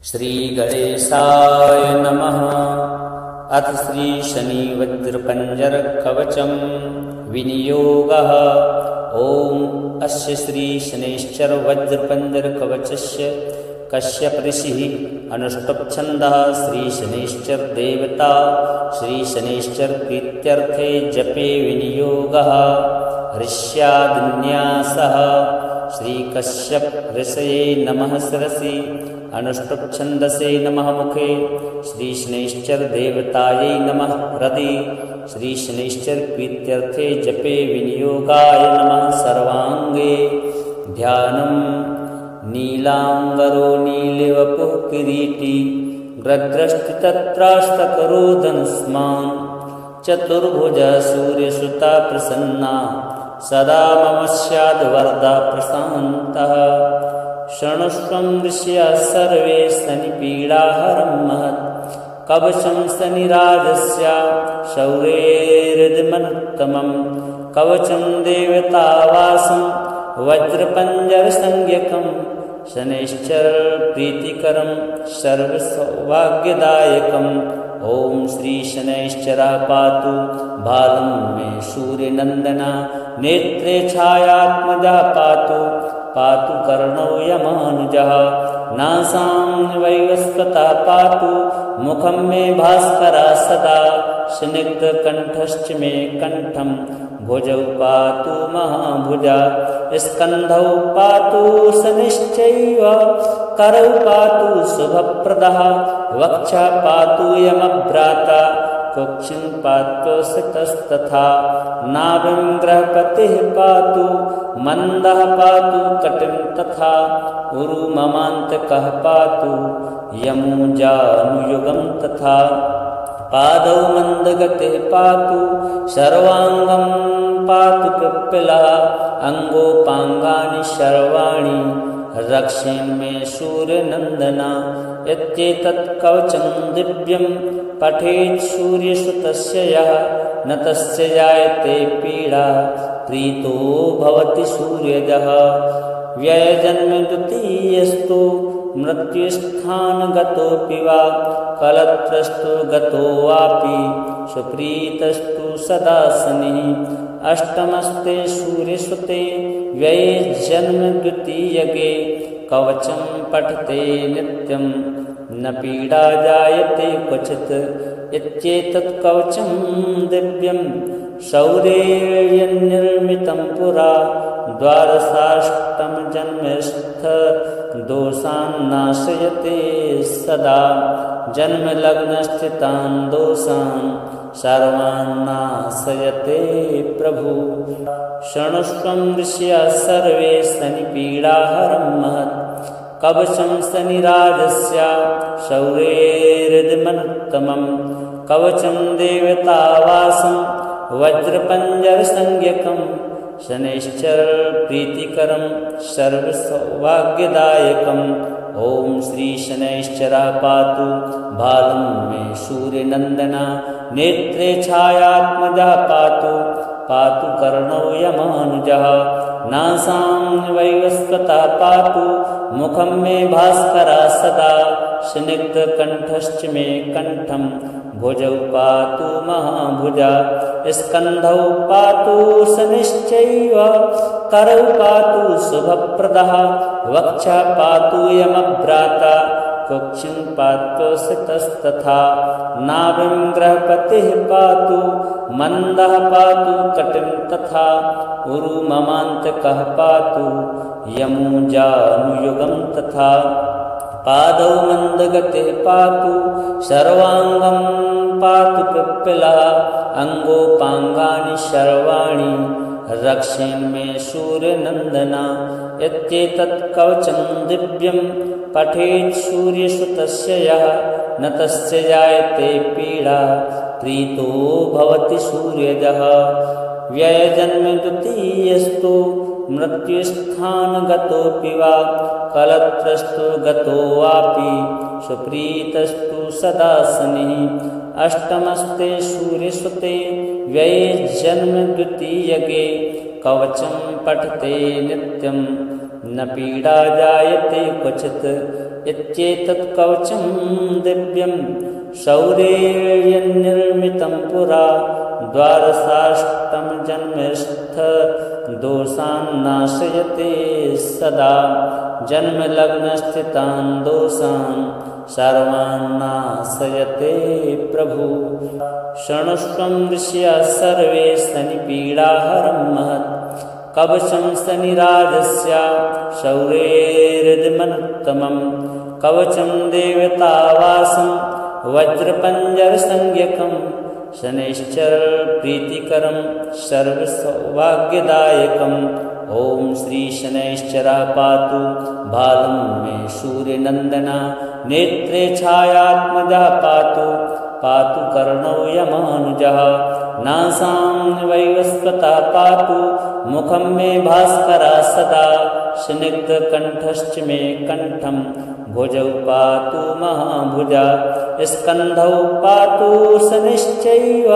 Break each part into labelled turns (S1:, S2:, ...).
S1: श्रीगणेशाय नमः। अथ श्री शनि वज्रपंजर कवचम विनियोगः। ओम अस्य श्री शनैश्चर वज्रपंजर कवचस्य कश्यप ऋषिः अनुष्टुप् छन्दः श्री शनैश्चर देवता श्री शनैश्चर प्रीत्यर्थे जपे विनियोगः। ऋष्यादिन्यासः श्री कश्यप ऋषये नमः शिरसि अनुष्टुप् छन्दसे नमः मुखे श्री शनैश्चर देवतायै नमः हृदि श्री शनैश्चर प्रीत्यर्थे जपे विनियोगाय नमः सर्वांगे ध्यानम्। नीलांबरो नीलवपुः किरीटी ग्रद्रष्टि तत्रास्तकरोदनुस्मान् चतुर्भुजा सूर्यसुता प्रसन्ना सदा मम स्याद्वरदा प्रशान्तः। शृणुष्वं ऋषयः सर्वे शनिपीडाहरं महत् कवचं शनिराजस्य शौर्यैर्दमनुत्तमं कवचं देवतावासं वज्रपञ्जरसंज्ञकं शनैश्चर प्रीतिकरं सर्वसौभाग्यदायकम्। ओम श्री शनैश्चरः पातु बालं मे सूर्यनन्दना नेत्रे छायात्मजः पातु पातु कर्णौ यमानुजः नासां वैवस्वतः पातु मुखं मे भास्करः सदा स्निग्धकण्ठश्च मे कण्ठं भुजौ पातु महाभुजा स्कन्धौ पातु शनिश्चैव करौ पातु शुभप्रदः वक्षा पातु यमभ्राता कुक्षिं पात्वसितस्तथा नाभिं बृहस्पतिः पातु मन्दः पातु कटिं तथा उरु ममान्तकः पातु यमुजानुयुगं तथा पादौ मन्दगतिः पातु सर्वाङ्गं पातु पिप्पलः अङ्गोपाङ्गानि सर्वाणि रक्षेन्मे सूर्यनन्दना। इत्येतत् कवचं दिव्यं पठेत् सूर्यसुतस्य यः न तस्य जायते पीडा प्रीतो भवति सूर्यजः। व्ययजन्म द्वितीयस्तु मृत्युस्थानगतोऽपि वा कलत्रस्तु गतो वापि सुप्रीतस्तु सदा शनिः। अष्टमस्ते सूर्यसुते व्यये जन्म द्वितीयके कवचं पठते नित्यं न पीडा जायते क्वचित्। इत्येतत् कवचं दिव्यं शौर्यैर्निर्मितं पुरा द्वादशाष्टमजन्मस्थ दोषान् नाशयते सदा जन्मलग्नस्थितान् दोषान् सर्वान् नाशयते प्रभु। शृणुष्वं ऋषयः सर्वे शनिपीडाहरं महत् कवचं शनिराजस्य शौर्यैर्दमनुत्तमं कवचं देवतावासं वज्रपञ्जरसंज्ञकं शनैश्चर प्रीतिकरं सर्वसौभाग्यदायकम्। ओम श्री शनैश्चरः पातु बालं मे सूर्यनन्दना नेत्रे छायात्मजः पातु पातु कर्णौ यमानुजः नासां वैवस्वतः पातु मुखं मे भास्करः सदा स्निग्धकण्ठश्च मे कण्ठं भुजौ पातु महाभुजा स्कन्धौ पातु शनिश्चैव करौ पातु शुभप्रदः वक्षा पातु यमभ्राता कुक्षिं पात्वसितस्तथा नाभिं बृहस्पतिः पातु मन्दः पातु कटिं तथा उरु ममान्तकः पातु यमुजानुयुगं तथा पादौ मन्दगतिः पातु सर्वाङ्गं पातु पिप्पलः अङ्गोपाङ्गानि सर्वाणि रक्षेन्मे सूर्यनन्दना। इत्येतत् कवचं दिव्यं पठेत् सूर्यसुतस्य यः न तस्य जायते पीडा प्रीतो भवति सूर्यजः। व्ययजन्म द्वितीयस्तु मृत्युस्थानगतोऽपि वा कलत्रस्तु गतो वापि सुप्रीतस्तु सदा शनिः। अष्टमस्ते सूर्यसुते व्यये जन्म द्वितीयके कवचं पठते नित्यं न पीडा जायते क्वचित् इत्येतत् कवचं दिव्यं शौर्येण पुरा द्वादशाष्टम जन्मस्थ दोषान् नाशयते सदा जन्मलग्नस्थितान् दोषान् सर्वान् नाशयते प्रभु। शृणुष्वं ऋषयः सर्वे शनिपीडाहरं महत् कवचं शनिराजस्य शौर्येर्मनुत्तमं कवचं देवतावासं वज्रपञ्जरसंज्ञकं शनैश्चर प्रीतिकरं सर्वसौभाग्यदायकम्। ओम श्री शनैश्चरः पातु बालं मे सूर्यनन्दना नेत्रे छायात्मजः पातु पातु कर्णौ यमानुजः नासां वैवस्वतः पातु मुखं मे भास्करः सदा स्निग्धकण्ठश्च मे कण्ठं भुजौ पातु महाभुजा स्कन्धौ पातु शनिश्चैव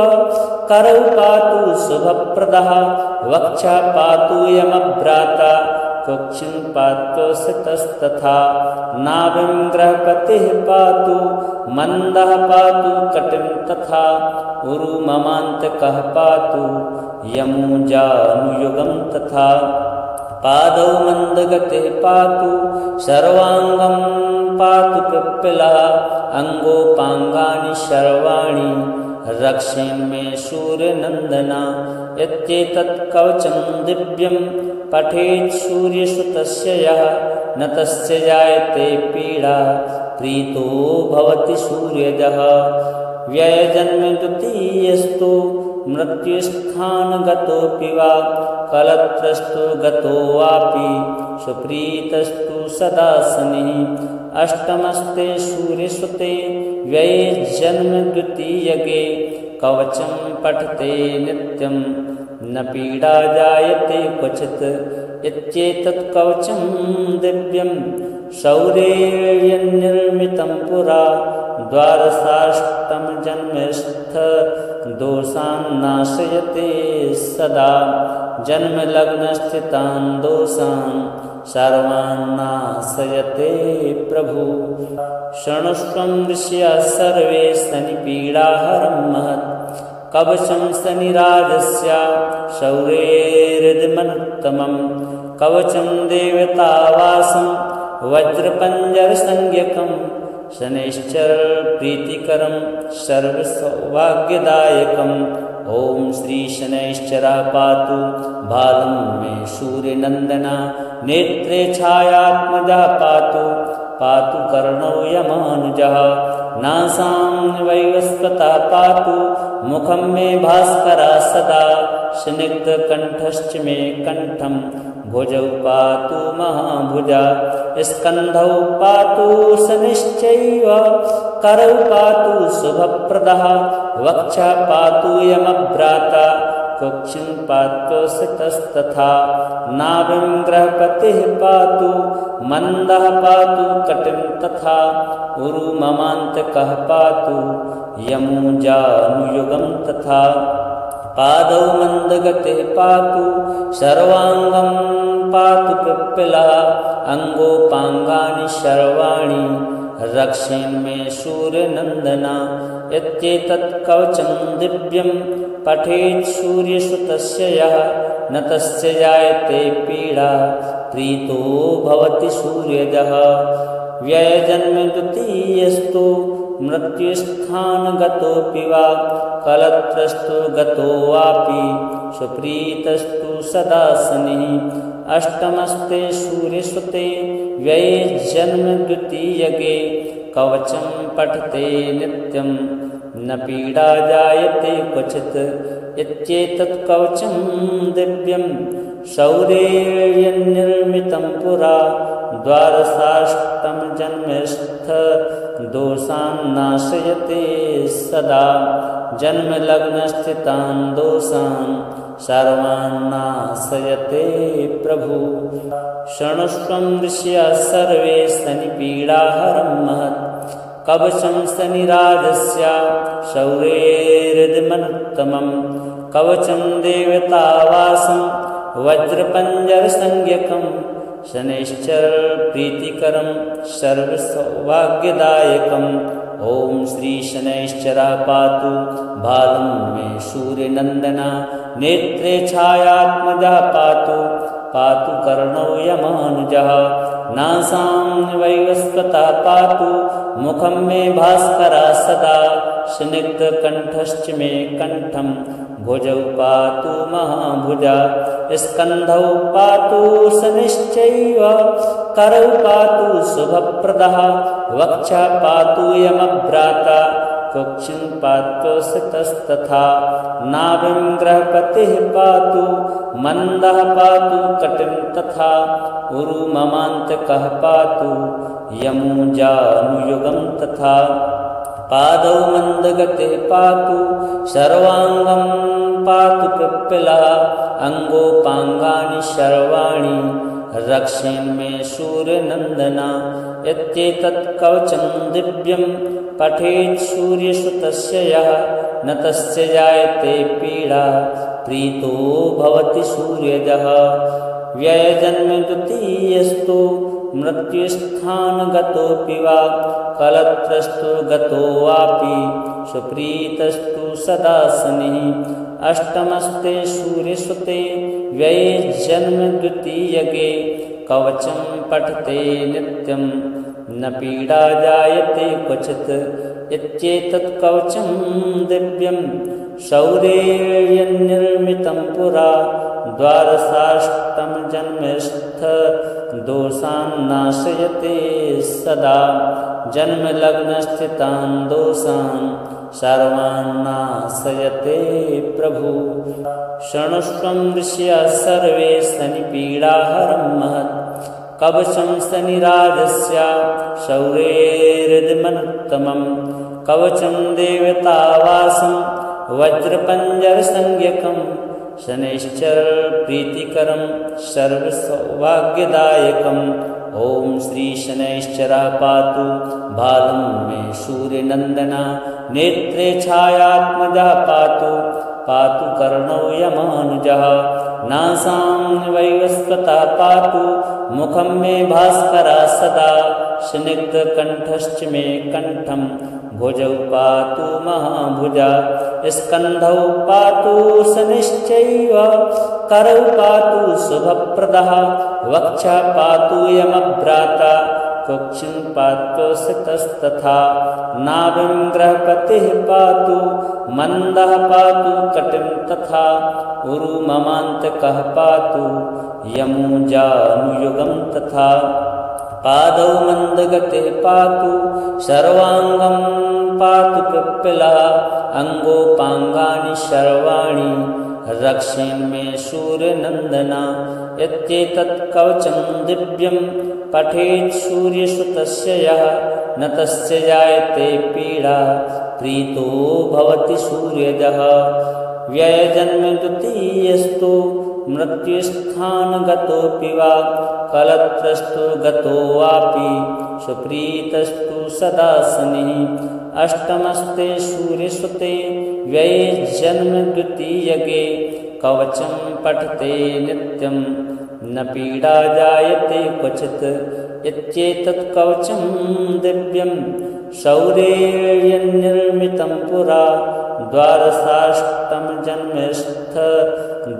S1: करौ पातु शुभप्रदः वक्षः पातु यमभ्राता कुक्षिं पातु सितस्तथा नाभिं ग्रहपतिः पातु मन्दः पातु कटिं तथा उरु ममान्तकः पातु यमुजानुयुगं तथा पादौ मन्दगतिः पातु सर्वाङ्गं पातु पिप्पलः अङ्गोपाङ्गानि सर्वाणि रक्षेन्मे सूर्यनन्दना इत्येतत् कवचं दिव्यं पठेत् सूर्यसुतस्य यः न तस्य जायते पीडा प्रीतो भवति सूर्यजः। व्ययजन्म द्वितीयस्तु मृत्युस्थानगतोऽपि वा कलत्रस्तु गतो वापि सुप्रीतस्तु सदा शनिः। अष्टमस्ते सूर्यसुते व्यये जन्म द्वितीयगे कवचं पठते नित्यं न पीडा जायते क्वचित् इत्येतत् कवचं दिव्यं शौर्येण पुरा द्वादशाष्टम जन्मस्थ दोषान् नाशयते सदा जन्मलग्नस्थितान् दोषान् सर्वान् नाशयते प्रभु। शृणुष्वं ऋषयः सर्वे शनिपीडाहरं महत् कवचं शनिराजस्य शौर्येर्मनुत्तमं कवचं देवतावासं वज्रपञ्जरसंज्ञकं शनैश्चर प्रीतिकरं सर्वसौभाग्यदायकम्। ओम श्री शनैश्चरः पातु बालं मे सूर्यनन्दना नेत्रे छायात्मजः पातु पातु कर्णौ यमानुजः नासां वैवस्वतः पातु मुखं मे भास्करः सदा स्निग्धकण्ठश्च मे कण्ठं भुजौ पातु महाभुजा स्कन्धौ पातु शनिश्चैव करौ पातु शुभप्रदः वक्षः पातु यमभ्राता कुक्षिं पातु सितस्तथा नाभिं ग्रहपतिः पातु मन्दः पातु कटिं तथा उरु ममान्तकः पातु यमुजानुयुगं तथा पादौ मन्दगतिः पातु सर्वाङ्गं पातु पिप्पलः अङ्गोपाङ्गानि सर्वाणि रक्षेन्मे सूर्यनन्दना इत्येतत् कवचं दिव्यं पठेत् सूर्यसुतस्य यः न तस्य जायते पीडा प्रीतो भवति सूर्यजः। व्ययजन्म द्वितीयस्तु मृत्युस्थानगतोऽपि वा कलत्रस्तु गतो वापि सुप्रीतस्तु सदा शनिः। अष्टमस्ते सूर्यसुते व्यये जन्म द्वितीयगे कवचं पठते नित्यं न पीडा जायते क्वचित् इत्येतत् कवचं दिव्यं शौर्येण पुरा द्वादशाष्टम जन्मस्थ दोषान् नाशयते सदा जन्मलग्नस्थितान् दोषान् सर्वान् नाशयते प्रभु। शृणुष्वं ऋषयः सर्वे शनिपीडाहरं महत् कवचं शनिराजस्य शौर्येर्मनुत्तमं कवचं देवतावासं वज्रपञ्जरसंज्ञकं शनैश्चर प्रीतिकरं सर्वसौभाग्यदायकम् ॐ श्री शनैश्चरः पातु बालं मे सूर्यनन्दना नेत्रे छायात्मजः पातु पातु कर्णौ यमानुजः नासां वैवस्वतः पातु मुखं मे भास्करः सदा स्निग्धकण्ठश्च मे कण्ठं भुजौ पातु महाभुजा स्कन्धौ पातु शनिश्चैव करौ पातु शुभप्रदः वक्षा पातु यमभ्राता कुक्षिं पातु सितस्तथा नाभिं ग्रहपतिः पातु मन्दः पातु कटिं तथा उरु ममान्तकः पातु यमुजानुयुगं तथा पादौ मन्दगतिः पातु सर्वाङ्गं पातु पिप्पिलः अङ्गोपाङ्गानि सर्वाणि रक्षेन्मे सूर्यनन्दना इत्येतत् कवचं दिव्यं पठेत् सूर्यसुतस्य यः न तस्य जायते पीडा प्रीतो भवति सूर्यजः व्ययजन्म द्वितीयस्तु मृत्युस्थानगतोऽपि वा कलत्रस्तु गतो वापि सुप्रीतस्तु सदा शनिः अष्टमस्ते सूर्यसुते व्यये जन्म द्वितीयगे कवचं पठते नित्यं न पीडा जायते क्वचित् इत्येतत् कवचं दिव्यं शौर्येण पुरा द्वादशाष्टमजन्मस्थ दोषान् नाशयते सदा जन्मलग्नस्थितान् दोषान् सर्वान् नाशयते प्रभु शृणुष्वं ऋषयः सर्वे शनिपीडाहरं महत् कवचं शनिराजस्य शौर्येर्मनुत्तमं कवचं देवतावासं वज्रपञ्जरसंज्ञकं शनैश्चर प्रीतिकरं सर्वसौभाग्यदायकम् ॐ श्री शनैश्चरः पातु बालं मे सूर्यनन्दना नेत्रे छायात्मजः पातु पातु कर्णौ यमानुजः नासां वैवस्वतः पातु मुखं मे भास्करः सदा स्निग्धकण्ठश्च मे कण्ठं भुजौ पातु महाभुजा स्कन्धौ पातु शनिश्चैव करौ पातु शुभप्रदः वक्षा पातु यमभ्राता कुक्षिं पातु सितस्तथा नाभिं ग्रहपतिः पातु मन्दः पातु कटिं तथा उरु ममान्तकः पातु यमुजानुयुगं तथा पादौ मन्दगतिः पातु सर्वाङ्गं पातु पिप्पिलः अङ्गोपाङ्गानि सर्वाणि रक्षेन्मे सूर्यनन्दना इत्येतत् कवचं दिव्यं पठेत् सूर्यसुतस्य यः न तस्य जायते पीडा प्रीतो भवति सूर्यजः व्ययजन्म द्वितीयस्तु मृत्युस्थानगतोऽपि वा कलत्रस्तु गतो वापि सुप्रीतस्तु सदा शनिः अष्टमस्ते सूर्यसुते व्यये जन्म द्वितीयगे कवचं पठते नित्यं न पीडा जायते क्वचित् इत्येतत् कवचं दिव्यं शौर्येण पुरा द्वादशाष्टमजन्मस्थ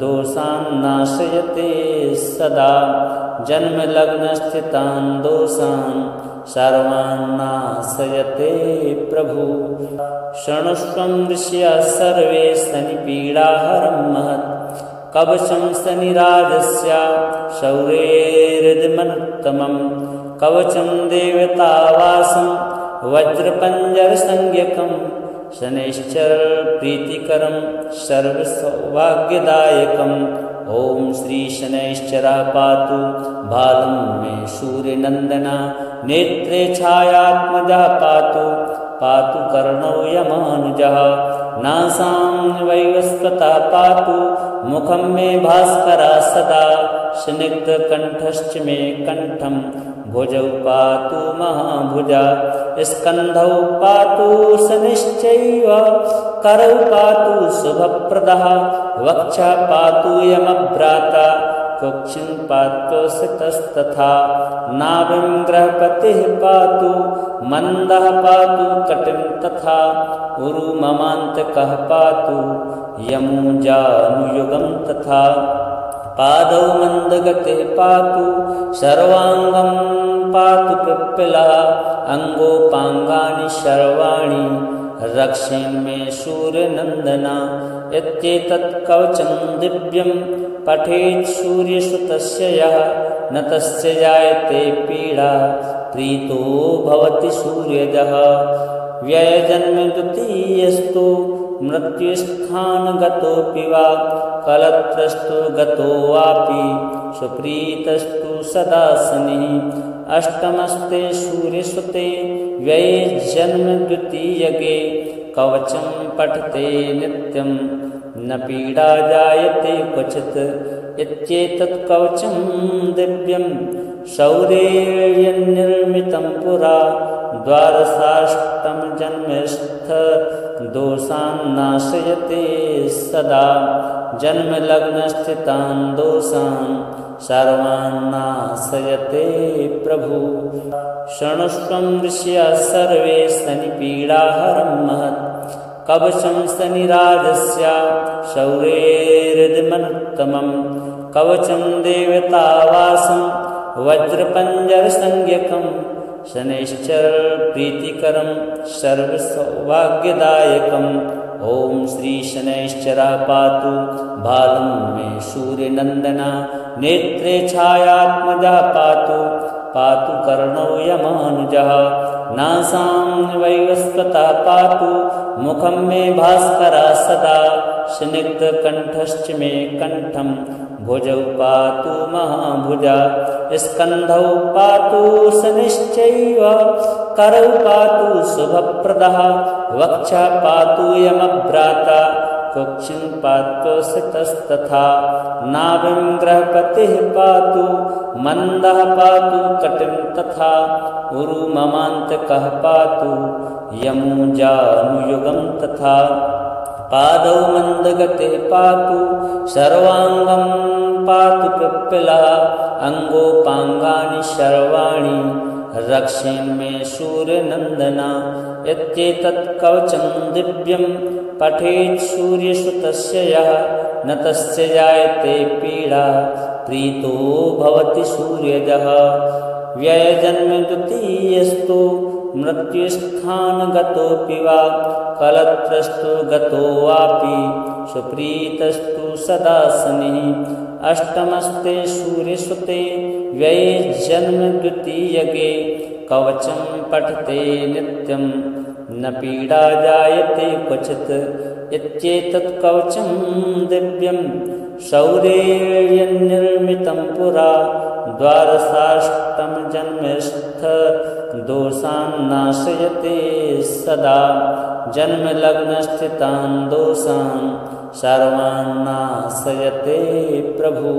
S1: दोषान् नाशयते सदा जन्मलग्नस्थितान् दोषान् सर्वान् नाशयते प्रभु शृणुष्वं ऋषयः सर्वे शनिपीडाहरं महत् कवचं शनिराजस्य शौर्येर्मनुत्तमं कवचं देवतावासं वज्रपञ्जरसंज्ञकं शनैश्चर प्रीतिकरं सर्वसौभाग्यदायकम् ॐ श्री शनैश्चरः पातु बालं मे सूर्यनन्दना नेत्रे छायात्मजः पातु पातु कर्णौ यमानुजः नासां वैवस्वतः पातु मुखं मे भास्करः सदा स्निग्धकण्ठश्च मे कण्ठं भुजौ पातु महाभुजा स्कन्धौ पातु शनिश्चैव करौ पातु शुभप्रदः वक्षा पातु यमभ्राता कुक्षिं पात्वसितस्तथा नाभिं बृहस्पतिः पातु मन्दः पातु कटिं तथा उरु ममान्तकः पातु यमुजानुयुगं तथा पादौ मन्दगतिः पातु सर्वाङ्गं पातु पिप्पलः अङ्गोपाङ्गानि सर्वाणि रक्षेन्मे सूर्यनन्दना इत्येतत् कवचं दिव्यं पठेत् सूर्यसुतस्य यः न तस्य जायते पीडा प्रीतो भवति सूर्यजः व्ययजन्म द्वितीयस्तु मृत्युस्थानगतोऽपि वा कलत्रस्तु गतो वापि सुप्रीतस्तु सदा शनिः अष्टमस्ते सूर्यसुते व्यये जन्म द्वितीयगे कवचं पठते नित्यं न पीडा जायते क्वचित् इत्येतत् कवचं दिव्यं शौर्येण पुरा द्वादशाष्टमजन्मस्थ दोषान् नाशयते सदा जन्मलग्नस्थितान् दोषान् सर्वान् नाशयते प्रभु शृणुष्वं ऋषयः सर्वे शनिपीडाहरं महत् कवचं शनिराजस्य शौर्येर्दिमनुत्तमं कवचं देवतावासं वज्रपञ्जरसंज्ञकं शनैश्चर प्रीतिकरं सर्वसौभाग्यदायकम् ॐ श्री शनैश्चरः पातु बालं मे सूर्यनन्दना नेत्रे छायात्मजः पातु पातु कर्णौ यमानुजः नासां वैवस्वतः पातु मुखं मे भास्करः सदा स्निग्धकण्ठश्च मे कण्ठं भुजौ पातु महाभुजा स्कन्धौ पातु शनिश्चैव करौ पातु शुभप्रदः वक्षः पातु यमभ्राता कुक्षिं पात्वसितस्तथा नाभिं बृहस्पतिः पातु मन्दः पातु कटिं तथा उरु ममान्तकः पातु यमुजानुयुगं तथा पादौ मन्दगतिः पातु सर्वाङ्गं पातु पिप्पलः अङ्गोपाङ्गानि सर्वाणि रक्षेन्मे सूर्यनन्दना इत्येतत् कवचं दिव्यं पठेत् सूर्यसुतस्य यः न तस्य जायते पीडा प्रीतो भवति सूर्यजः व्ययजन्म द्वितीयस्तु मृत्युस्थानगतोऽपि वा कलत्रस्तु गतो वापि सुप्रीतस्तु सदा शनिः अष्टमस्ते सूर्यसुते व्यये जन्म द्वितीयगे कवचं पठते नित्यं न पीडा जायते क्वचित् इत्येतत् कवचं दिव्यं शौर्येण पुरा द्वादशाष्टमजन्मस्थ दोषान् नाशयते सदा जन्मलग्नस्थितान् दोषान् सर्वान् नाशयते प्रभु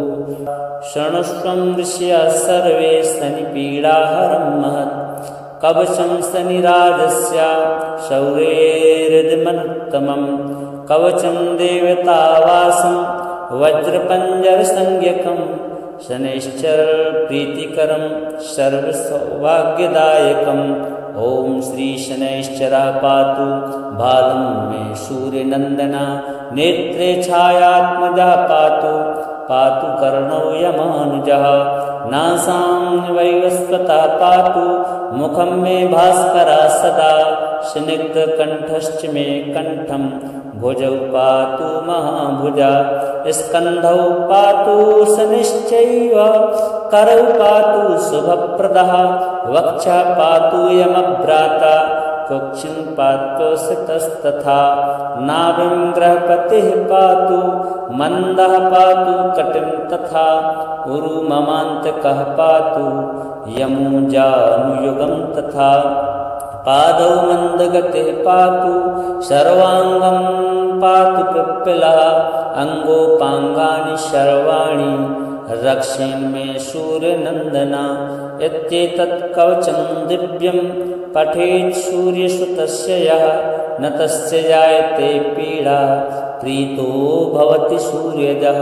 S1: शृणुष्वं ऋषयः सर्वे शनिपीडाहरं महत् कवचं शनिराजस्य शौर्येर्दिमनुत्तमं कवचं देवतावासं वज्रपञ्जरसंज्ञकं शनैश्चर प्रीतिकरं सर्वसौभाग्यदायकम् ॐ श्री शनैश्चरः पातु बालं मे सूर्यनन्दना नेत्रे छायात्मजः पातु पातु कर्णौ यमानुजः नासां वैवस्वतः पातु मुखं मे भास्करः सदा स्निग्धकण्ठश्च मे कण्ठं भुजौ पातु महाभुजा स्कन्धौ पातु शनिश्चैव करौ पातु शुभप्रदः वक्षः पातु यमभ्राता कुक्षिं पात्वसितस्तथा नाभिं बृहस्पतिः पातु मन्दः पातु कटिं तथा उरु ममान्तकः पातु यमुजानुयुगं तथा पादौ मन्दगतिः पातु सर्वाङ्गं पातु पिप्पलः अङ्गोपाङ्गानि सर्वाणि रक्षेन्मे सूर्यनन्दना इत्येतत् कवचं दिव्यं पठेत् सूर्यसुतस्य यः न तस्य जायते पीडा प्रीतो भवति सूर्यजः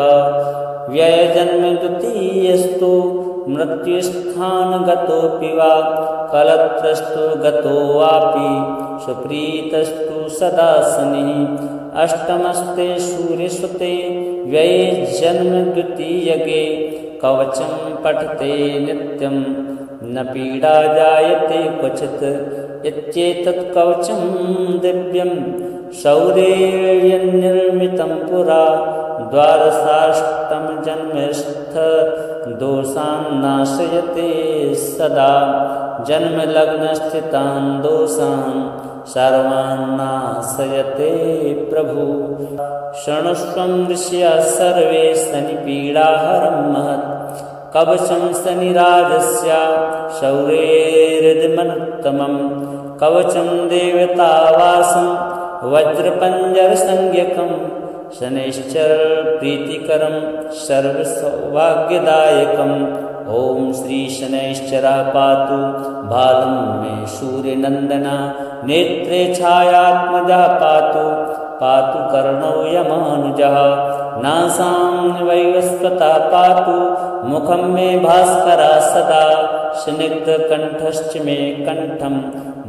S1: व्ययजन्म द्वितीयस्तु मृत्युस्थानगतोऽपि वा कलत्रस्तु गतो वापि सुप्रीतस्तु सदा शनिः अष्टमस्ते सूर्यसुते व्यये जन्म द्वितीयगे कवचं पठते नित्यं न पीडा जायते क्वचित् इत्येतत् कवचं दिव्यं शौर्येण पुरा द्वादशाष्टमजन्मस्थ दोषान् नाशयते सदा जन्मलग्नस्थितान् दोषान् सर्वान् नाशयते प्रभु शृणुष्वं ऋषयः सर्वे शनिपीडाहरं महत् कवचं शनिराजस्य शौर्येर्मनुत्तमं कवचं देवतावासं वज्रपञ्जरसंज्ञकं शनैश्चर प्रीतिकरं सर्वसौभाग्यदायकम् ॐ श्री शनैश्चरः पातु बालं मे सूर्यनन्दना नेत्रे छायात्मजः पातु पातु कर्णौ यमानुजः नासां वैवस्वतः पातु मुखं मे भास्करः सदा स्निग्धकण्ठश्च मे कण्ठं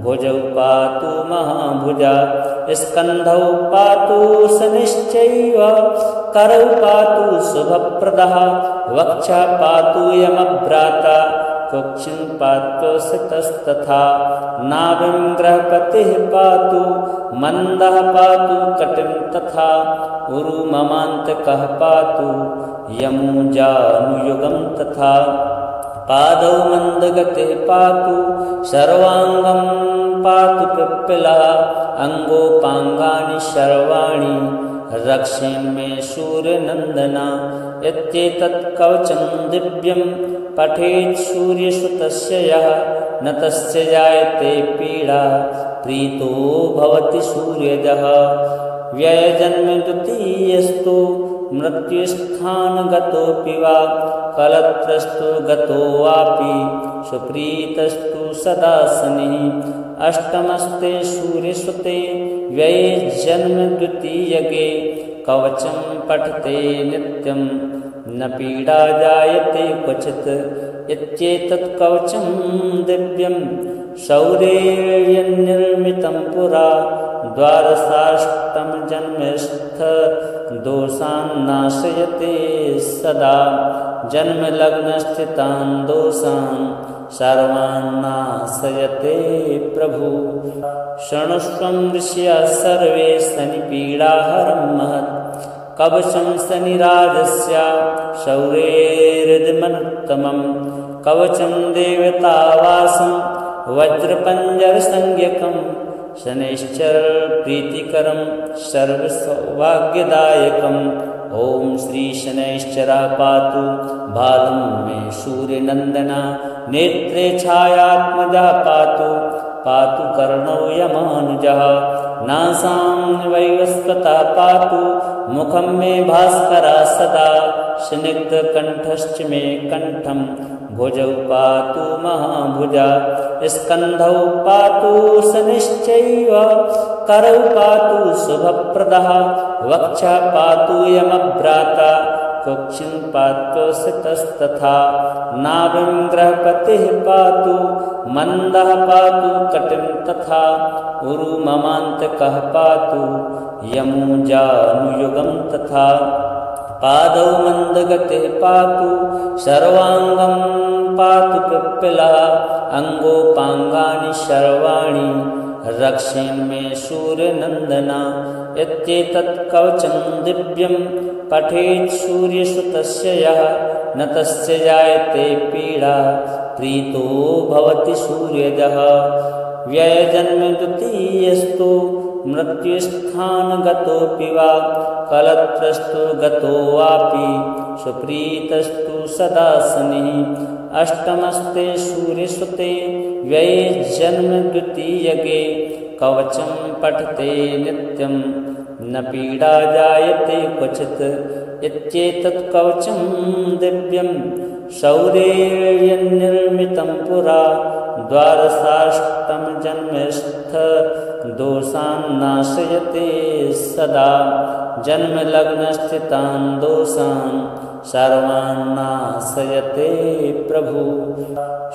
S1: भुजौ पातु महाभुजा स्कन्धौ पातु शनिश्चैव करौ पातु शुभप्रदः वक्षः पातु यमभ्राता कुक्षिं पातु सितस्तथा नाभिं ग्रहपतिः पातु मन्दः पातु कटिं तथा उरु ममान्तकः पातु यमुजानुयुगं तथा पादौ मन्दगतिः पातु सर्वाङ्गं पातु पिप्पलः अङ्गोपाङ्गानि सर्वाणि रक्षेन्मे सूर्यनन्दना इत्येतत् कवचं दिव्यं पठेत् सूर्यसुतस्य यः न तस्य जायते पीडा प्रीतो भवति सूर्यजः व्ययजन्म द्वितीयस्तु मृत्युस्थानगतोऽपि वा कलत्रस्तु गतो वापि सुप्रीतस्तु सदा शनिः अष्टमस्ते सूर्यसुते व्यये जन्म द्वितीयगे कवचं पठते नित्यं न पीडा जायते क्वचित् इत्येतत् कवचं दिव्यं शौर्येण पुरा द्वादशाष्टमजन्मस्थ दोषान् नाशयते सदा जन्मलग्नस्थितान् दोषान् सर्वान् नाशयते प्रभु शृणुष्वं ऋषयः सर्वे शनिपीडाहरं महत् कवचं शनिराजस्य शौर्येर्मनुत्तमं कवचं देवतावासं वज्रपञ्जरसंज्ञकं शनैश्चर प्रीतिकरं सर्वसौभाग्यदायकम् ॐ श्री शनैश्चरः पातु बालं मे सूर्यनन्दना नेत्रे छायात्मजः पातु पातु कर्णौ यमानुजः नासां वैवस्वतः पातु मुखं मे भास्करः सदा स्निग्धकण्ठश्च मे कण्ठं भुजौ पातु महाभुजा स्कन्धौ पातु शनिश्चैव करौ पातु शुभप्रदः वक्षः पातु यमभ्राता कुक्षिं पातु सितस्तथा नाभिं ग्रहपतिः पातु मन्दः पातु कटिं तथा उरु ममान्तकः पातु यमुजानुयुगं तथा पादौ मन्दगतिः पातु सर्वाङ्गं पातु पिप्पलः अङ्गोपाङ्गानि सर्वाणि रक्षेन्मे सूर्यनन्दना इत्येतत् कवचं दिव्यं पठेत् सूर्यसुतस्य यः न तस्य जायते पीडा प्रीतो भवति सूर्यजः व्ययजन्म द्वितीयस्तु मृत्युस्थानगतोऽपि वा कलत्रस्तु गतो वापि सुप्रीतस्तु सदा शनिः अष्टमस्ते सूर्यसुते व्यये जन्म द्वितीयगे कवचं पठते नित्यं न पीडा जायते क्वचित् इत्येतत् कवचं दिव्यं शौर्येण पुरा द्वादशाष्टमजन्मस्थ दोषान् नाशयते सदा जन्मलग्नस्थितान् दोषान् सर्वान्नाशयते प्रभु।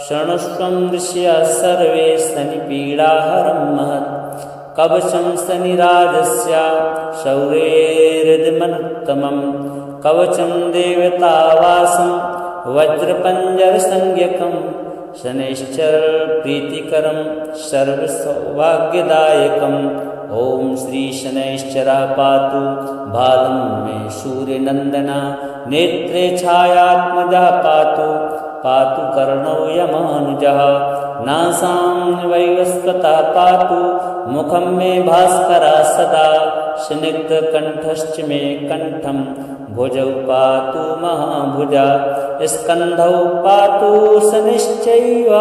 S1: शृणुष्वं ऋषयः सर्वे शनिपीडाहरं महत् कवचं शनिराजस्य शौरेर्यदिमनुत्तमं कवचं देवतावासं वज्रपञ्जरसंज्ञकं शनैश्चर प्रीतिकरं सर्वसौभाग्यदायकम्। ॐ श्री शनैश्चरः पातु बालं मे सूर्यनन्दना नेत्रे छायात्मजः पातु पातु कर्णौ यमानुजः नासां वैवस्वतः पातु मुखं मे भास्करः सदा स्निग्धकण्ठश्च मे कण्ठं भुजौ पातु महाभुजा स्कन्धौ पातु शनिश्चैव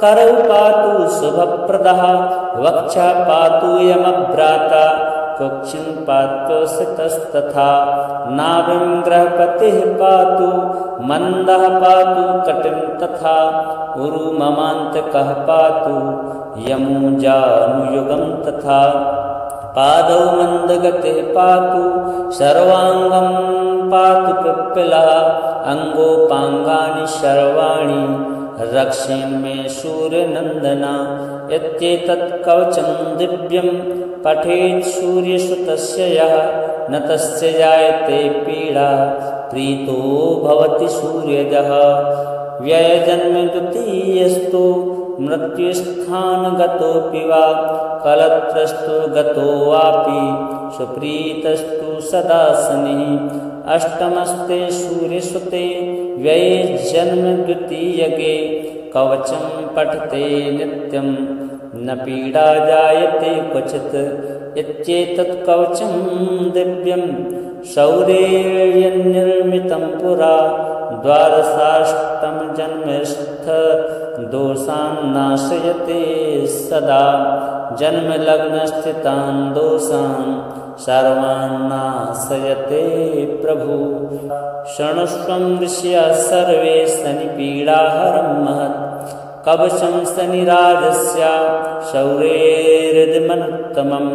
S1: करौ पातु शुभप्रदः वक्षः पातु यमभ्राता कुक्षिं पात्वसितस्तथा नाभिं ग्रहपतिः पातु मन्दः पातु कटिं तथा उरु ममान्तकः पातु यमुजानुयुगं तथा पादौ मन्दगतिः पातु सर्वाङ्गं पातु पिप्पलः अङ्गोपाङ्गानि सर्वाणि रक्षेन्मे सूर्यनन्दना इत्येतत् कवचं दिव्यं पठेत् सूर्यसुतस्य यः न तस्य जायते पीडा प्रीतो भवति सूर्यजः। व्ययजन्म द्वितीयस्तु मृत्युस्थानगतोऽपि वा कलत्रस्तु गतो वापि सुप्रीतस्तु सदा शनिः। अष्टमस्ते सूर्यसुते व्यये जन्म द्वितीयगे कवचं पठते नित्यं न पीडा जायते क्वचित् इत्येतत् कवचं दिव्यं शौर्येर्यन्निर्मितं पुरा द्वादशाष्टमजन्मस्थ दोषान् नाशयते सदा जन्मलग्नस्थितान् दोषान् सर्वान् नाशयते प्रभु। शृणुष्वं ऋषयः सर्वे शनिपीडाहरं महत् कवचं शनिराजस्य शौरेर्यदिमनुत्तमं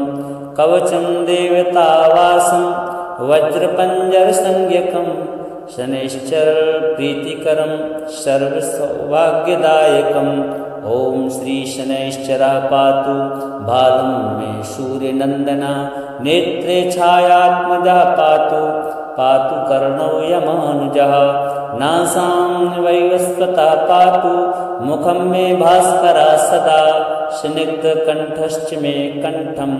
S1: कवचं देवतावासं वज्रपञ्जरसंज्ञकं शनैश्चर प्रीतिकरं सर्वसौभाग्यदायकम्। ॐ श्री शनैश्चरः पातु बालं मे सूर्यनन्दना नेत्रे छायात्मजः पातु पातु कर्णौ यमानुजः नासां वैवस्वतः पातु मुखं मे भास्करः सदा स्निग्धकण्ठश्च मे कण्ठं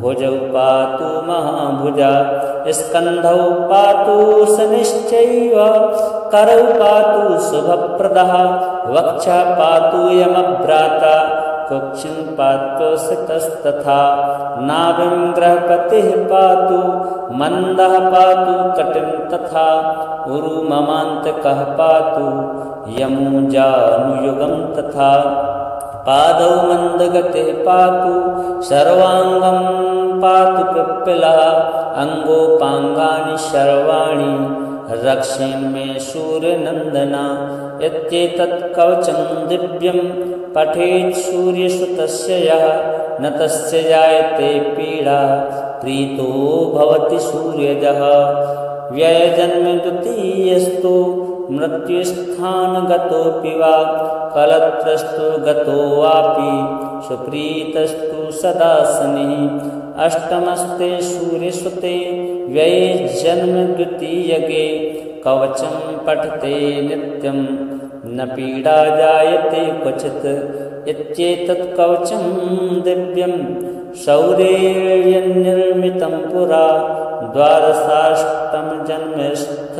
S1: भुजौ पातु महाभुजा स्कन्धौ पातु शनिश्चैव करौ पातु शुभप्रदः वक्षः पातु यमभ्राता कुक्षिं पात्वसितस्तथा नाभिं ग्रहपतिः पातु मन्दः पातु कटिं तथा उरु ममान्तकः पातु यमुजानुयुगं तथा पादौ मन्दगतिः पातु सर्वाङ्गं पातु पिप्पलः अङ्गोपाङ्गानि सर्वाणि रक्षेन्मे सूर्यनन्दना इत्येतत् कवचं दिव्यं पठेत् सूर्यसुतस्य यः न तस्य जायते पीडा प्रीतो भवति सूर्यजः। व्ययजन्म द्वितीयस्तु मृत्युस्थानगतोऽपि वा कलत्रस्तु गतो वापि सुप्रीतस्तु सदा शनिः। अष्टमस्ते सूर्यसुते व्यये जन्म द्वितीयगे कवचं पठते नित्यं न पीडा जायते क्वचित् इत्येतत् कवचं दिव्यं शौर्येर्यन्निर्मितं पुरा द्वादशाष्टमजन्मस्थ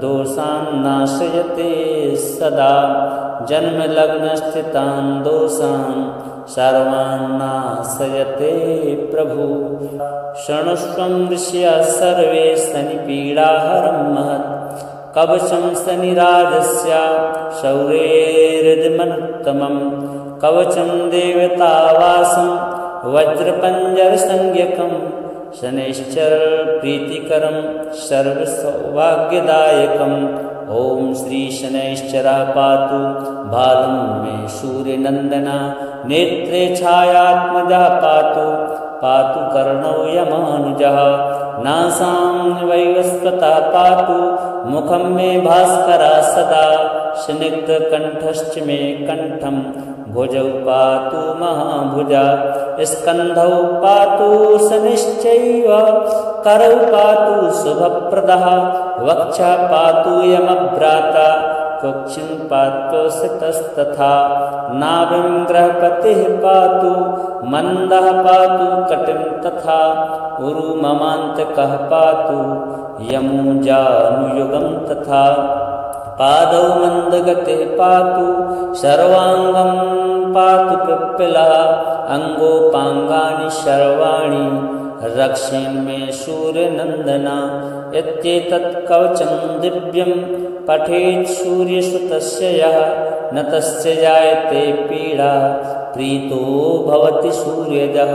S1: दोषान् नाशयते सदा जन्मलग्नस्थितान् दोषान् सर्वान् नाशयते प्रभु। शृणुष्वं ऋषयः सर्वे शनिपीडाहरं महत् कवचं शनिराजस्य शौरेर्यदिमनुत्तमं कवचं देवतावासं वज्रपञ्जरसंज्ञकं शनैश्चर प्रीतिकरं सर्वसौभाग्यदायकम्। ॐ श्री शनैश्चरः पातु बालं मे सूर्यनन्दना नेत्रे छायात्मजः पातु पातु कर्णौ यमानुजः नासां वैवस्वतः पातु मुखं मे भास्करः सदा स्निग्धकण्ठश्च मे कण्ठं भुजौ पातु महाभुजा स्कन्धौ पातु शनिश्चैव करौ पातु शुभप्रदः वक्षा पातु यमभ्राता कुक्षिं पात्वसितस्तथा नाभिं ग्रहपतिः पातु मन्दः पातु कटिं तथा उरु ममान्तकः पातु यमुजानुयुगं तथा पादौ मन्दगतिः पातु सर्वाङ्गं पातु पिप्पिलः अङ्गोपाङ्गानि सर्वाणि रक्षेन्मे सूर्यनन्दना इत्येतत् कवचं दिव्यं पठेत् सूर्यसुतस्य यः न तस्य जायते पीडा प्रीतो भवति सूर्यजः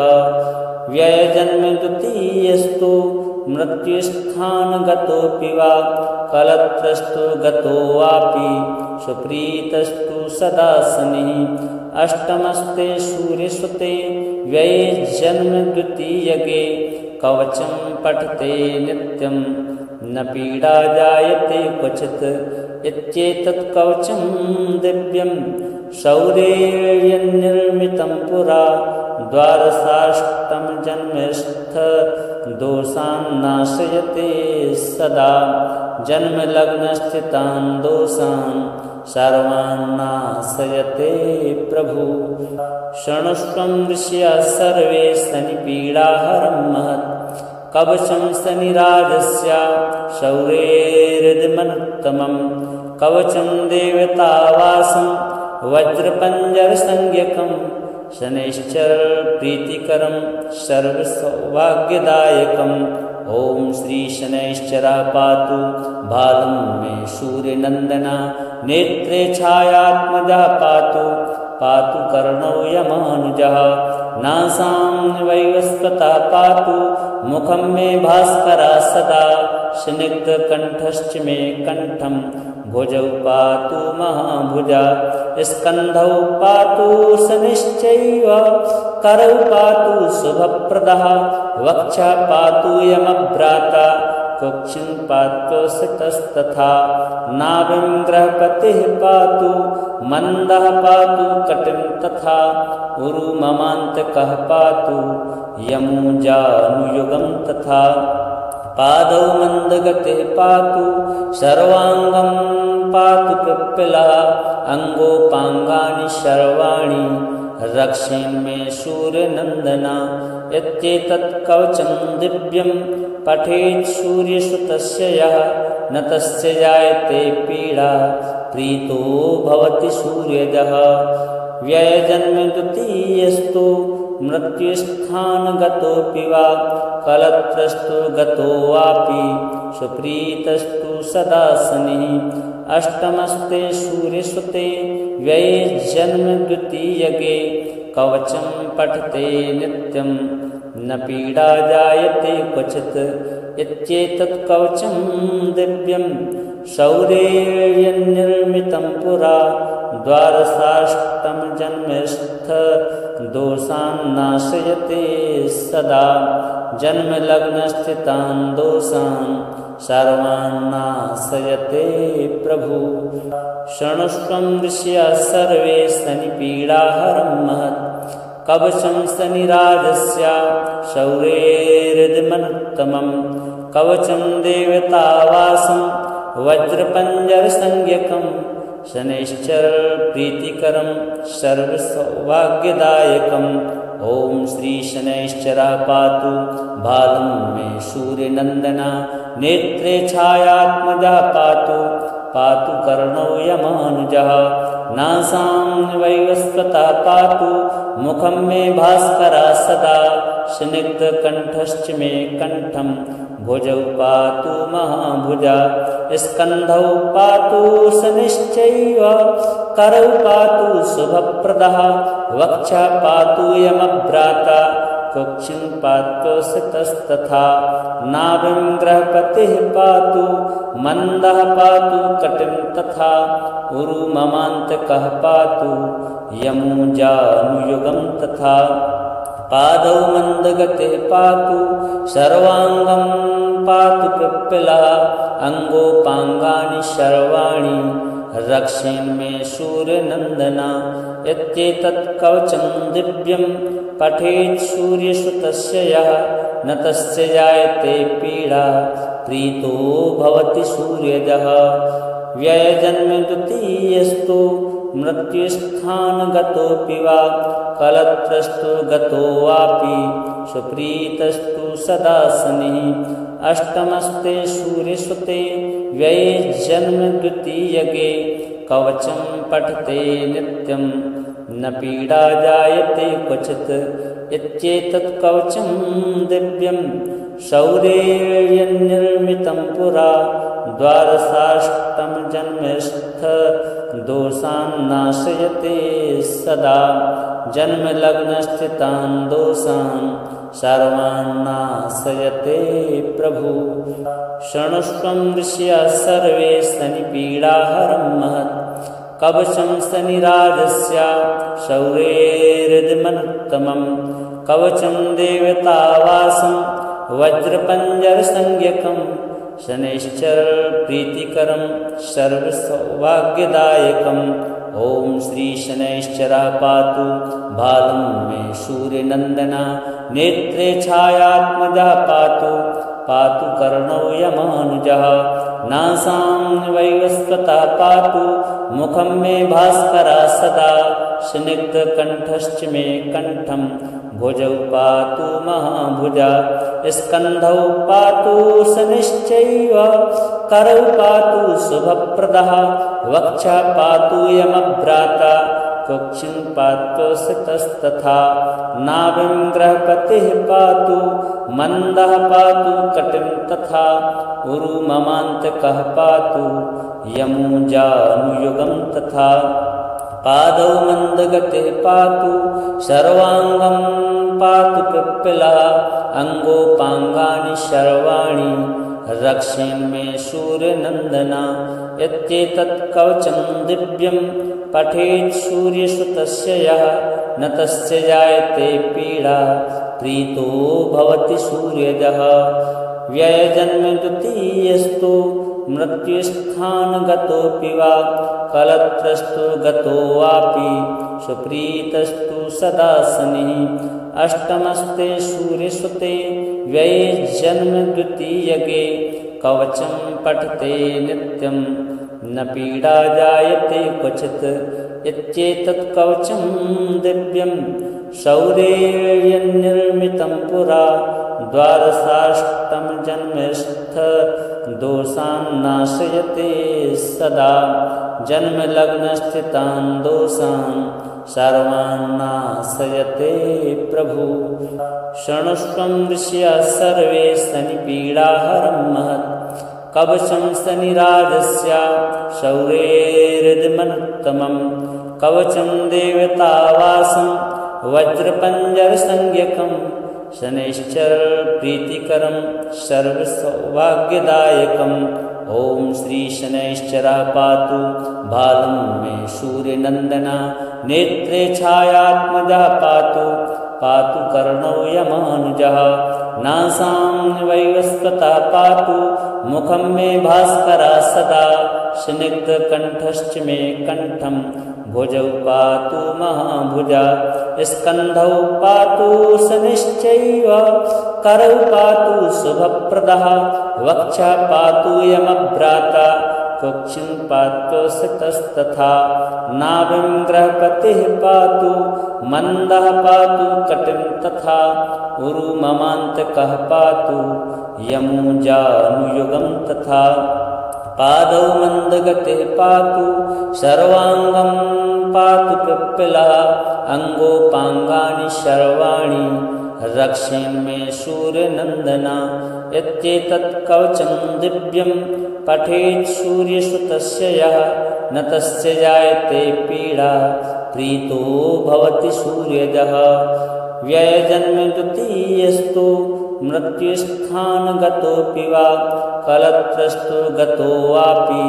S1: व्ययजन्म द्वितीयस्तु मृत्युस्थानगतोऽपि वा कलत्रस्तु गतो वापि सुप्रीतस्तु सदा शनिः अष्टमस्ते सूर्यसुते व्यये जन्म द्वितीयगे कवचं पठते नित्यं न पीडा जायते क्वचित् इत्येतत् कवचं दिव्यं शौर्येर्यन्निर्मितं पुरा द्वादशाष्टमजन्मस्थ दोषान् नाशयते सदा जन्मलग्नस्थितान् दोषान् सर्वान् नाशयते प्रभु शृणुष्वं ऋषयः सर्वे शनिपीडाहरं महत् कवचं शनिराजस्य शौर्येर्दिमनुत्तमं कवचं देवतावासं वज्रपञ्जरसंज्ञकं शनैश्चर प्रीतिकरं सर्वसौभाग्यदायकम् ॐ श्री शनैश्चरः पातु बालं मे सूर्यनन्दना नेत्रे छायात्मजः पातु पातु कर्णौ यमानुजः नासां वैवस्वतः पातु मुखं मे भास्करः सदा स्निग्धकण्ठश्च मे कण्ठं भुजौ पातु महाभुजा स्कन्धौ पातु शनिश्चैव करौ पातु शुभप्रदः वक्षा पातु यमभ्राता कुक्षिं पात्वसितस्तथा नाभिं ग्रहपतिः पातु मन्दः पातु कटिं तथा उरु ममान्तकः पातु यमुजानुयुगं तथा पादौ मन्दगतिः पातु सर्वाङ्गं पातु पिप्पिलः अङ्गोपाङ्गानि सर्वाणि रक्षेन्मे सूर्यनन्दना इत्येतत् कवचं दिव्यं पठेत् सूर्यसुतस्य यः न तस्य जायते पीडा प्रीतो भवति सूर्यजः व्ययजन्म द्वितीयस्तु मृत्युस्थानगतोऽपि वा कलत्रस्तु गतो वापि सुप्रीतस्तु सदा शनिः अष्टमस्ते सूर्यसुते व्यये जन्म द्वितीयगे कवचं पठते नित्यं न पीडा जायते क्वचित् इत्येतत् कवचं दिव्यं शौर्येर्यन्निर्मितं पुरा द्वादशाष्टमजन्मस्थ दोषान् नाशयते सदा जन्मलग्नस्थितान् दोषान् सर्वान् नाशयते प्रभु शृणुष्वं ऋषयः सर्वे शनिपीडाहरं महत् कवचं शनिराजस्य शौर्येर्दिमनुत्तमं कवचं देवतावासं वज्रपञ्जरसंज्ञकं शनैश्चर प्रीतिकरं सर्वसौभाग्यदायकम् ॐ श्री शनैश्चरः पातु बालं मे सूर्यनन्दना नेत्रे छायात्मजः पातु पातु कर्णौ यमानुजः नासां वैवस्वतः पातु मुखं मे भास्करः सदा स्निग्धकण्ठश्च मे कण्ठं भुजौ पातु महाभुजा स्कन्धौ पातु शनिश्चैव करौ पातु शुभप्रदः वक्षा पातु यमभ्राता कुक्षिं पात्वसितस्तथा नाभिं ग्रहपतिः पातु मन्दः पातु कटिं तथा उरु ममान्तकः पातु यमुजानुयुगं तथा पादौ मन्द मन्दगतिः पातु सर्वाङ्गं पातु पिप्पलः अङ्गोपाङ्गानि सर्वाणि रक्षेन्मे सूर्यनन्दना इत्येतत् कवचं दिव्यं पठेत् सूर्यसुतस्य यः न तस्य जायते पीडा प्रीतो भवति सूर्यजः व्ययजन्म द्वितीयस्तु मृत्युस्थानगतोऽपि वा कलत्रस्तु गतो वापि सुप्रीतस्तु सदा शनिः अष्टमस्ते सूर्यसुते व्यये जन्म द्वितीयगे कवचं पठते नित्यं न पीडा जायते क्वचित् इत्येतत् कवचं दिव्यं शौर्येण पुरा द्वादशाष्टमजन्मस्थ दोषान् नाशयते सदा जन्मलग्नस्थितान् दोषान् सर्वान् नाशयते प्रभु शृणुष्वं ऋषयः सर्वे शनिपीडाहरं महत् कवचं शनिराजस्य शौर्येर्हृदमनुत्तमं कवचं देवतावासं वज्रपञ्जरसंज्ञकं शनैश्चर प्रीतिकरं सर्वसौभाग्यदायकम् ॐ श्री शनैश्चरः पातु बालं मे सूर्यनन्दना नेत्रे छायात्मजः पातु पातु कर्णौ यमानुजः नासां वैवस्वतः पातु मुखं मे भास्करः सदा स्निग्धकण्ठश्च मे कण्ठं भुजौ पातु महाभुजा स्कन्धौ पातु शनिश्चैव करौ पातु शुभप्रदः वक्षः पातु यमभ्राता कुक्षिं पातु सितस्तथा नाभिं ग्रहपतिः पातु मन्दः पातु कटिं तथा उरुममान्तकः पातु यमुजानुयुगं तथा पादौ मन्दगतिः पातु सर्वाङ्गं पातु पिप्पलः अङ्गोपाङ्गानि सर्वाणि रक्षेन्मे सूर्यनन्दना इत्येतत् कवचं दिव्यं पठेत् सूर्यसुतस्य यः न तस्य जायते पीडा प्रीतो भवति सूर्यजः व्ययजन्म द्वितीयस्तु मृत्युस्थानगतोऽपि वा कलत्रस्तु गतो वापि सुप्रीतस्तु सदा शनिः अष्टमस्ते सूर्यसुते व्यये जन्म द्वितीयगे कवचं पठते नित्यं न पीडा जायते क्वचित् इत्येतत् कवचं दिव्यं शौर्येण पुरा द्वादशाष्टमजन्मस्थ दोषान् नाशयते सदा जन्मलग्नस्थितान् दोषान् सर्वान् नाशयते प्रभु शृणुष्वं ऋषयः सर्वे शनिपीडाहरं महत् कवचं शनिराजस्य शौर्येर्हृदमनुत्तमं कवचं देवतावासं वज्रपञ्जरसंज्ञकं शनैश्चर प्रीतिकरं सर्वसौभाग्यदायकम् ॐ श्री शनैश्चरः पातु बालं मे सूर्यनन्दना नेत्रे छायात्मजः पातु पातु कर्णौ यमानुजः नासां वैवस्वतः पातु मुखं मे भास्करः सदा स्निग्धकण्ठश्च मे कण्ठं भुजौ पातु महाभुजा स्कन्धौ पातु शनिश्चैव करौ पातु शुभप्रदः वक्षः पातु यमभ्राता कुक्षिं पातु सितस्तथा नाभिं ग्रहपतिः पातु मन्दः पातु कटिं तथा उरुममान्तकः पातु यमुजानुयुगं तथा पादौ मन्दगतिः पातु सर्वाङ्गं पातु पिप्पलः अङ्गोपाङ्गानि सर्वाणि रक्षेन्मे सूर्यनन्दना इत्येतत् कवचं दिव्यं पठेत् सूर्यसुतस्य यः न तस्य जायते पीडा प्रीतो भवति सूर्यजः व्ययजन्म द्वितीयस्तु मृत्युस्थानगतोऽपि वा कलत्रस्तु गतो वापि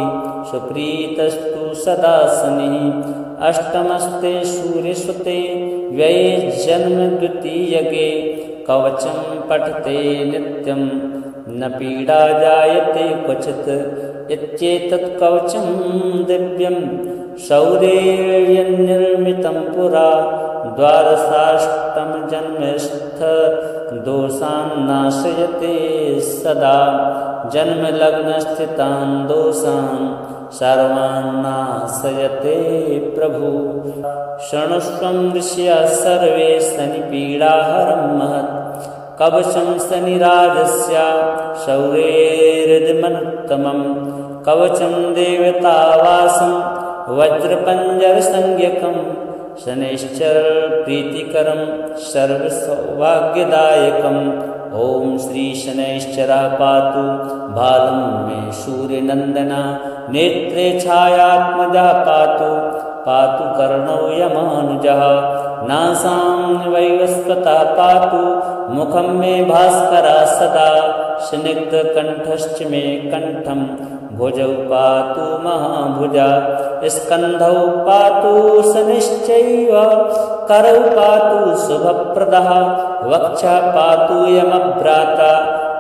S1: सुप्रीतस्तु सदा शनिः अष्टमस्ते सूर्यसुते व्यये जन्म द्वितीयके कवचं पठते नित्यं न पीडा जायते क्वचित् इत्येतत् कवचं दिव्यं शौर्येण पुरा द्वादशाष्टमजन्मस्थ दोषान् नाशयते सदा जन्मलग्नस्थितान् दोषान् सर्वान् नाशयते प्रभु। शृणुष्वं ऋषयः सर्वे शनिपीडाहरं महत् कवचं शनिराजस्य शौर्येर्मनुत्तमं कवचं देवतावासं वज्रपञ्जरसंज्ञकं शनैश्चर प्रीतिकरं सर्वसौभाग्यदायकम्। ॐ श्री शनैश्चरः पातु बालं मे सूर्यनन्दना नेत्रे छायात्मजः पातु पातु कर्णौ यमानुजः नासां वैवस्वतः पातु मुखं मे भास्करः सदा स्निग्धकण्ठश्च मे कण्ठं भुजौ पातु महाभुजा स्कन्धौ पातु शनिश्चैव करौ पातु शुभप्रदः वक्षः पातु यमभ्राता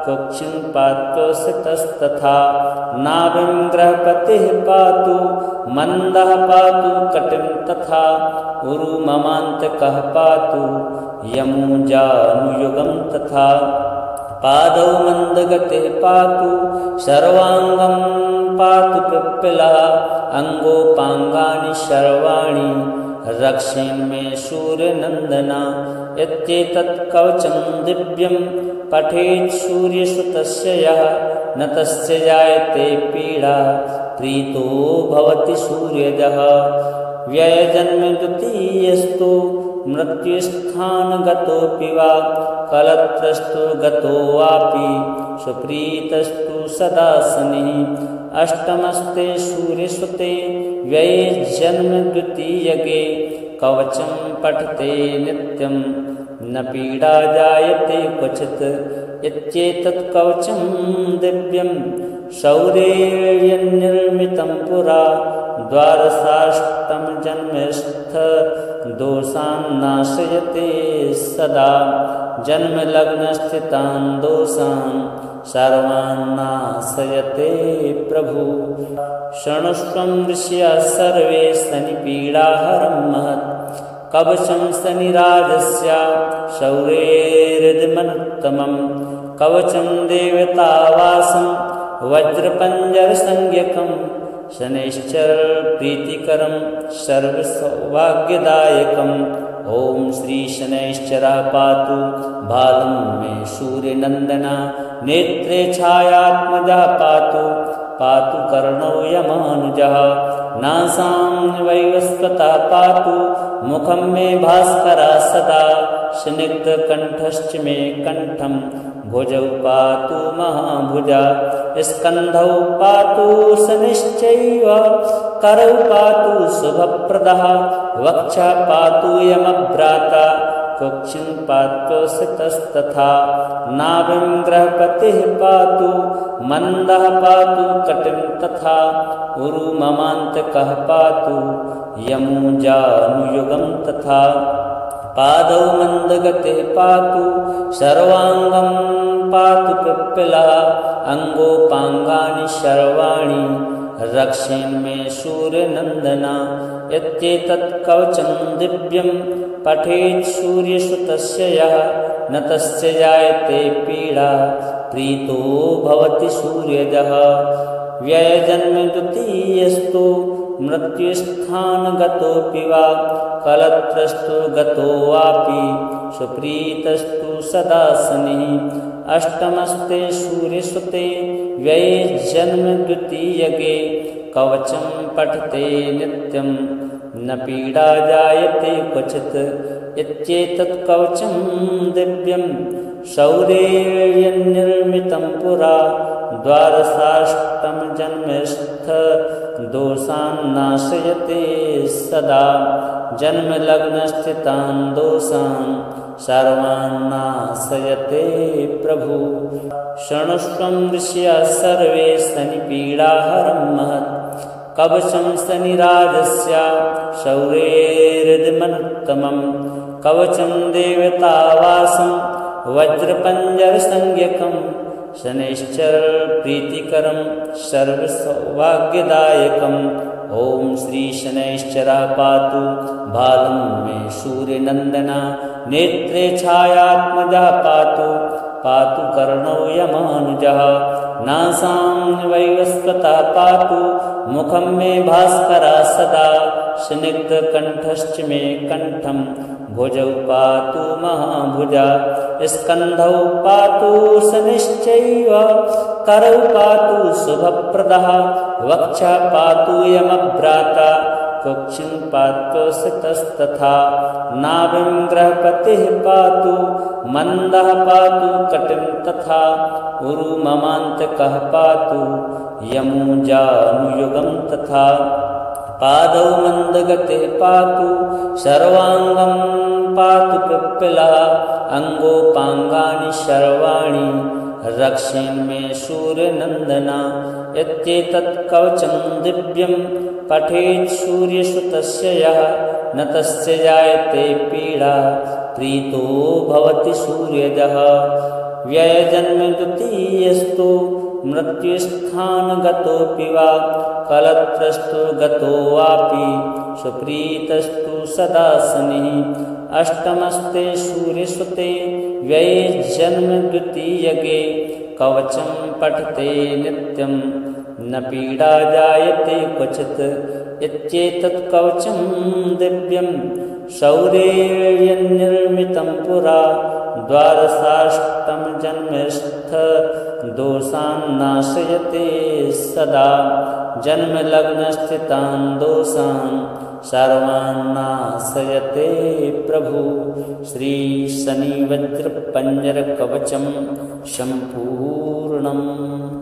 S1: कुक्षिं पातु सितस्तथा नाभिं ग्रहपतिः पातु मन्दः पातु कटिं तथा उरु ममान्तकः पातु यमुजानुयुगं तथा पादौ मन्दगतिः पातु सर्वाङ्गं पातु पिप्पलः अङ्गोपाङ्गानि सर्वाणि रक्षेन्मे सूर्यनन्दना इत्येतत् कवचं दिव्यं पठेत् सूर्यसुतस्य यः न तस्य जायते पीडा प्रीतो भवति सूर्यजः। व्ययजन्म द्वितीयस्तु मृत्युस्थानगतोऽपि वा कलत्रस्तु गतो वापि सुप्रीतस्तु सदा शनिः। अष्टमस्ते सूर्यसुते व्यये जन्म द्वितीयके कवचं पठते नित्यं न पीडा जायते क्वचित् इत्येतत् कवचं दिव्यं शौर्येण पुरा द्वादशाष्टमजन्मस्थ दोषान् नाशयते सदा जन्मलग्नस्थितान् दोषान् सर्वान् नाशयते प्रभु। शृणुष्वं ऋषयः सर्वे शनिपीडाहरं महत् कवचं शनिराजस्य शौर्येर्मनुत्तमं कवचं देवतावासं वज्रपञ्जरसंज्ञकं शनैश्चर प्रीतिकरं सर्वसौभाग्यदायकम्। ॐ श्री शनैश्चरः पातु बालं मे सूर्यनन्दना नेत्रे छायात्मजः पातु पातु कर्णौ यमानुजः नासां वैवस्वतः पातु मुखं मे भास्करः सदा स्निग्धकण्ठश्च मे कण्ठं भुजौ पातु महाभुजा स्कन्धौ पातु शनिश्चैव करौ पातु शुभप्रदः वक्षः पातु यमभ्राता कुक्षिं पातु सितस्तथा नाभिं ग्रहपतिः पातु मन्दः पातु कटिं तथा उरु ममान्तकः पातु यमुजानुयुगं तथा पादौ मन्दगतिः पातु सर्वाङ्गं पातु पिप्पलः अङ्गोपाङ्गानि सर्वाणि रक्षेन्मे सूर्यनन्दना इत्येतत् कवचं दिव्यं पठेत् सूर्यसुतस्य यः न तस्य जायते पीडा प्रीतो भवति सूर्यजः। व्ययजन्म द्वितीयस्तु मृत्युस्थानगतोऽपि वा कलत्रस्तु गतो वापि सुप्रीतस्तु सदा शनिः। अष्टमस्ते सूर्यसुते व्यये जन्म द्वितीयके कवचं पठते नित्यं न पीडा जायते क्वचित् इत्येतत् कवचं दिव्यं शौर्येण पुरा द्वादशाष्टमजन्मस्थ दोषान् नाशयते सदा जन्मलग्नस्थितान् दोषान् सर्वान् नाशयते प्रभु। शृणुष्वं ऋषयः सर्वे शनिपीडाहरं महत् कवचं शनिराजस्य शौर्येर्मनुत्तमं कवचं देवतावासं वज्रपञ्जरसंज्ञकं शनैश्चरप्रीतिकरं सर्वसौभाग्यदायकम्। ॐ श्री शनैश्चरः पातु बालं मे सूर्यनन्दना, नेत्रे छायात्मजः पातु पातु कर्णौ यमानुजः, नासां वैवस्वतः पातु मुखं मे भास्करः सदा, स्निग्धकण्ठश्च मे कण्ठं भुजौ पातु महाभुजा, स्कन्धौ पातु शनिश्चैव करौ पातु शुभप्रदः, वक्षः पातु यमभ्राता कुक्षिं पात्वसितस्तथा, नाभिं ग्रहपतिः पातु मन्दः पातु कटिं तथा, उरु ममान्तकः पातु यमुजानुयुगं तथा, पादौ मन्दगतिः पातु सर्वाङ्गं पातु पिप्पलः, अङ्गोपाङ्गानि सर्वाणि रक्षेन्मे सूर्यनन्दना। इत्येतत् कवचं दिव्यं पठेत् सूर्यसुतस्य यः, न तस्य जायते पीडा प्रीतो भवति सूर्यजः। व्ययजन्मद्वितीयस्तु मृत्युस्थानगतोऽपि वा, कलत्रस्तु गतो वापि सुप्रीतस्तु सदा शनिः। अष्टमस्ते सूर्यसुते व्यये जन्मद्वितीयगे, कवचं पठते नित्यं न पीडा जायते क्वचित्। इत्येतत् कवचं दिव्यं शौर्येण पुरा, द्वादशाष्टमजन्मस्थ दोषान् नाशयते सदा, जन्मलग्नस्थितान् दोषान् सर्वान् नाशयते प्रभु। श्री शनिवज्रपञ्जरकवचं सम्पूर्णम्।